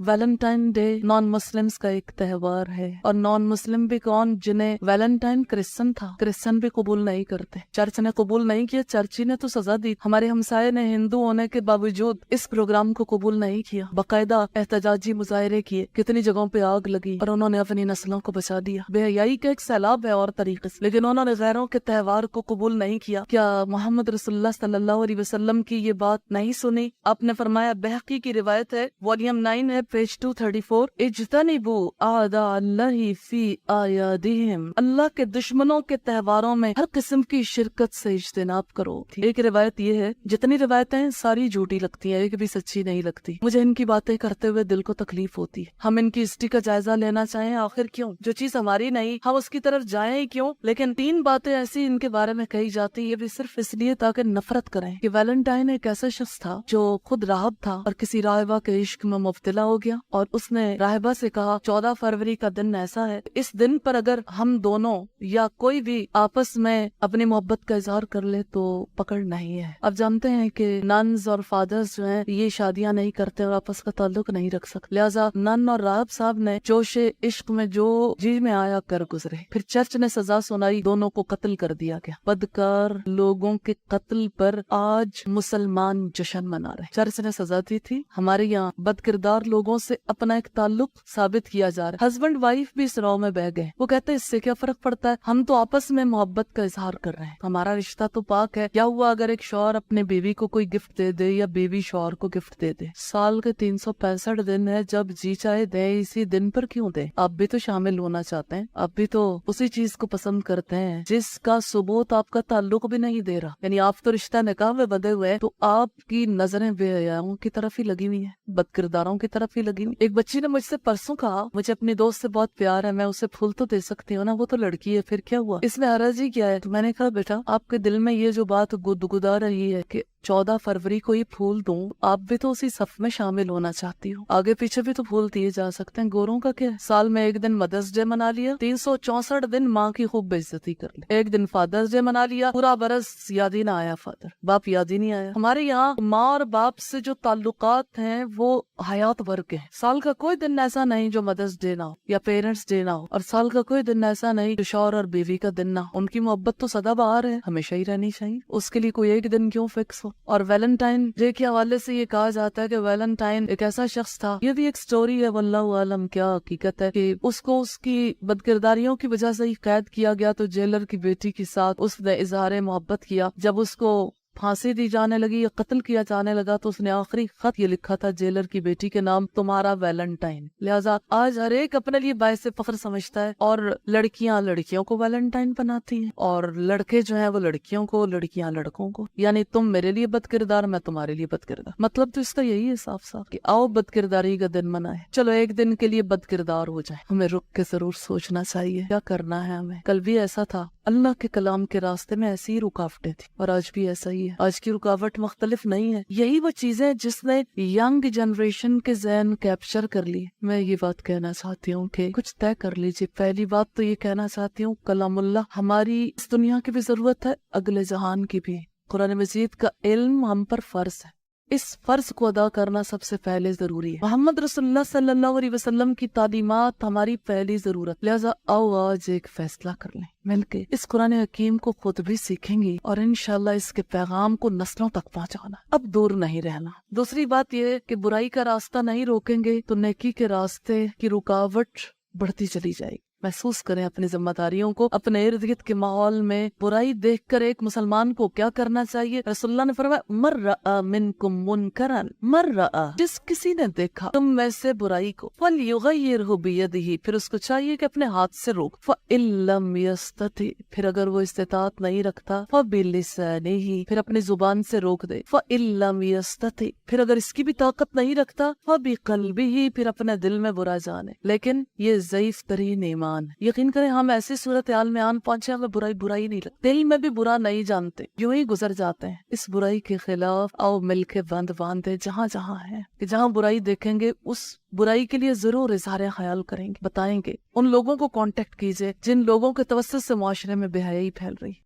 Valentine day non Muslims का एक त्यौहार है, और नॉन मुस्लिम भी कौन, जिन्हें वैलेंटाइन क्रिश्चियन था, क्रिश्चियन भी कबूल नहीं करते। चर्च ने कबूल नहीं किया, चर्च ने तो सजा दी। हमारे हमसाये ने हिंदू होने के बावजूद इस प्रोग्राम को कबूल नहीं किया, बाकायदा एहतजाजी मुजाहरे किए, कितनी जगहों पे आग लगी और उन्होंने अपनी नस्लों को बचा दिया। बेहयाई का एक सैलाब है और तरीके से, लेकिन उन्होंने गैरों के त्यौहार को कबूल नहीं किया। क्या मोहम्मद रसूलुल्लाह सल्लल्लाहु अलैहि वसल्लम की ये बात नहीं सुनी? आपने फरमाया, बहकी की रिवायत है, वॉल्यूम 9 है, पेज 234, इज्तनिबू आदा अल्लाहि फी आयादिहिम, अल्लाह के दुश्मनों के त्यौहारों में हर किस्म की शिरकत से इज्तिनाब करो। एक रिवायत ये है, जितनी रिवायतें सारी झूठी लगती हैं, एक भी सच्ची नहीं लगती। मुझे इनकी बातें करते हुए दिल को तकलीफ होती है। हम इनकी हिस्ट्री का जायजा लेना चाहें, आखिर क्यों? जो चीज हमारी नहीं हम उसकी तरफ जाएं ही क्यों? लेकिन 3 बातें ऐसी इनके बारे में कही जाती है, भी सिर्फ इसलिए ताकि नफरत करें कि वैलेंटाइन एक ऐसा शख्स था जो खुद राहब था और किसी राहिबा के इश्क में मुब्तला हो गया, और उसने राहिबा से कहा 14 फरवरी का दिन ऐसा है, इस दिन पर अगर हम दोनों या कोई भी आपस में अपनी मोहब्बत का इजहार कर ले तो पकड़ नहीं है। अब जानते हैं कि नन्स और फादर्स जो हैं ये शादियां नहीं करते और आपस का ताल्लुक नहीं रख सकते, लिहाजा नन और राहब साहब ने जोशे इश्क में जो जी में आया कर गुजरे। फिर चर्च ने सजा सुनाई, दोनों को कत्ल कर दिया गया। बदकार लोगों के कत्ल पर आज मुसलमान जश्न मना रहे। चर्च ने सजा दी थी, हमारे यहाँ बदकिरदार लोगों से अपना एक ताल्लुक साबित किया जा रहा है। हस्बैंड वाइफ भी इस राव में बह गए। वो कहते हैं इससे क्या फर्क पड़ता है, हम तो आपस में मोहब्बत का इजहार कर रहे हैं, हमारा रिश्ता तो पाक है। क्या हुआ अगर एक शौहर अपने बीवी को कोई गिफ्ट दे दे या बीवी शौहर को गिफ्ट दे दे? साल के 365 दिन है, जब जी चाहे दे, इसी दिन पर क्यों दे? आप भी तो शामिल होना चाहते हैं, आप भी तो उसी चीज को पसंद करते हैं जिसका सबूत आपका ताल्लुक भी नहीं दे रहा। यानी आप तो रिश्ता निकाह में बंधे हुए हैं, तो आपकी नजरें बेहयाओं की तरफ ही लगी हुई हैं, बदकिरदारों की तरफ ही लगी हुई। एक बच्ची ने मुझसे परसों कहा, मुझे अपनी दोस्त से बहुत प्यार है, मैं उसे फूल तो दे सकती हूँ ना, वो तो लड़की है, फिर क्या हुआ, इसमें हरज ही क्या है? तो मैंने कहा बेटा, आपके दिल में ये जो बात गुदगुदा रही है कि 14 फरवरी को ये फूल दूं, आप भी तो उसी सफ में शामिल होना चाहती हो। आगे पीछे भी तो फूल दिए जा सकते हैं, गोरों का क्या है? साल में एक दिन मदर्स डे मना लिया, 364 दिन माँ की खूब बेइज्जती कर ली। एक दिन फादर्स डे मना लिया, पूरा बरस याद ही ना आया फादर, बाप याद ही नहीं आया। हमारे यहाँ माँ और बाप से जो ताल्लुकात हैं वो हयात भर के हैं। साल का कोई दिन ऐसा नहीं जो मदर्स डे ना हो या पेरेंट्स डे ना हो, और साल का कोई दिन ऐसा नहीं जो शौहर और बीवी का दिन ना हो। उनकी मोहब्बत तो सदाबहार है, हमेशा ही रहनी चाहिए, उसके लिए कोई एक दिन क्यों फिक्स हो? और वैलेंटाइन डे के हवाले से ये कहा जाता है कि वैलेंटाइन एक ऐसा शख्स था, ये भी एक स्टोरी है, वल्लाहु आलम क्या हकीकत है, कि उसको उसकी बदकिरदारियों की वजह से ही कैद किया गया, तो जेलर की बेटी के साथ उसने इजहार मोहब्बत किया। जब उसको फांसी दी जाने लगी या कत्ल किया जाने लगा तो उसने आखिरी खत ये लिखा था जेलर की बेटी के नाम, तुम्हारा वैलेंटाइन। लिहाजा आज हर एक अपने लिए बायसे फख्र समझता है, और लड़कियां लड़कियों को वैलेंटाइन बनाती हैं, और लड़के जो हैं वो लड़कियों को, लड़कियां लड़कों को। यानी तुम मेरे लिए बदकिरदार, मैं तुम्हारे लिए बदकिरदार। मतलब तो इसका यही है साफ साफ कि आओ बदकिरदारी का दिन मनाए। चलो एक दिन के लिए बदकिरदार हो जाए, हमें रुक के जरूर सोचना चाहिए क्या करना है हमें। कल भी ऐसा था, अल्लाह के कलाम के रास्ते में ऐसी ही रुकावटें थी, और आज भी ऐसा ही है। आज की रुकावट मुख्तलिफ नहीं है, यही वो चीजें जिसने यंग जनरेशन के ज़हन कैप्चर कर ली। मैं ये बात कहना चाहती हूँ कि कुछ तय कर लीजिए। पहली बात तो ये कहना चाहती हूँ, कलामुल्लाह हमारी इस दुनिया की भी जरूरत है, अगले जहान की भी। कुरान मजीद का इल्म हम पर फर्ज है, इस फर्ज को अदा करना सबसे पहले जरूरी है। मोहम्मद रसूलुल्लाह सल्लल्लाहु अलैहि वसल्लम की तालीमात हमारी पहली जरूरत। लिहाजा आओ आज एक फैसला कर लें मिलके, इस कुरान हकीम को खुद भी सीखेंगे और इंशाल्लाह इसके पैगाम को नस्लों तक पहुंचाना। अब दूर नहीं रहना। दूसरी बात यह कि बुराई का रास्ता नहीं रोकेंगे तो नेकी के रास्ते की रुकावट बढ़ती चली जाएगी। महसूस करें अपनी जिम्मेदारियों को। अपने इर्द गिर्द के माहौल में बुराई देखकर एक मुसलमान को क्या करना चाहिए? रसूलुल्लाह ने फरमाया, मर रआ मिनकुम मुनकरन, मर रआ, जिस किसी ने देखा तुम में से बुराई को, फलयुगय्यिरहु बियदिही, फिर उसको चाहिए कि अपने हाथ से रोक। फइल्लम यस्तति, फिर अगर वो इस्तिताअत नहीं रखता, फबिलिसानिही, फिर अपनी जुबान से रोक दे। फइल्लम यस्तति, फिर अगर इसकी भी ताकत नहीं रखता, फबिक़ल्बिही, फिर अपने दिल में बुरा जाने। लेकिन ये ज़ईफ तरीन ईमान, यकीन करें हम ऐसी सूरत हाल में आन पहुंचे, हमें बुराई नहीं लगती, दिल में भी बुरा नहीं जानते, यूं ही गुजर जाते हैं। इस बुराई के खिलाफ आओ मिलके बंद बांधे, जहाँ जहाँ है कि जहाँ बुराई देखेंगे उस बुराई के लिए जरूर इजहार ख्याल करेंगे, बताएंगे। उन लोगों को कांटेक्ट कीजिए जिन लोगों के तवस्सुस से मुआशरे में बेहयाई फैल रही।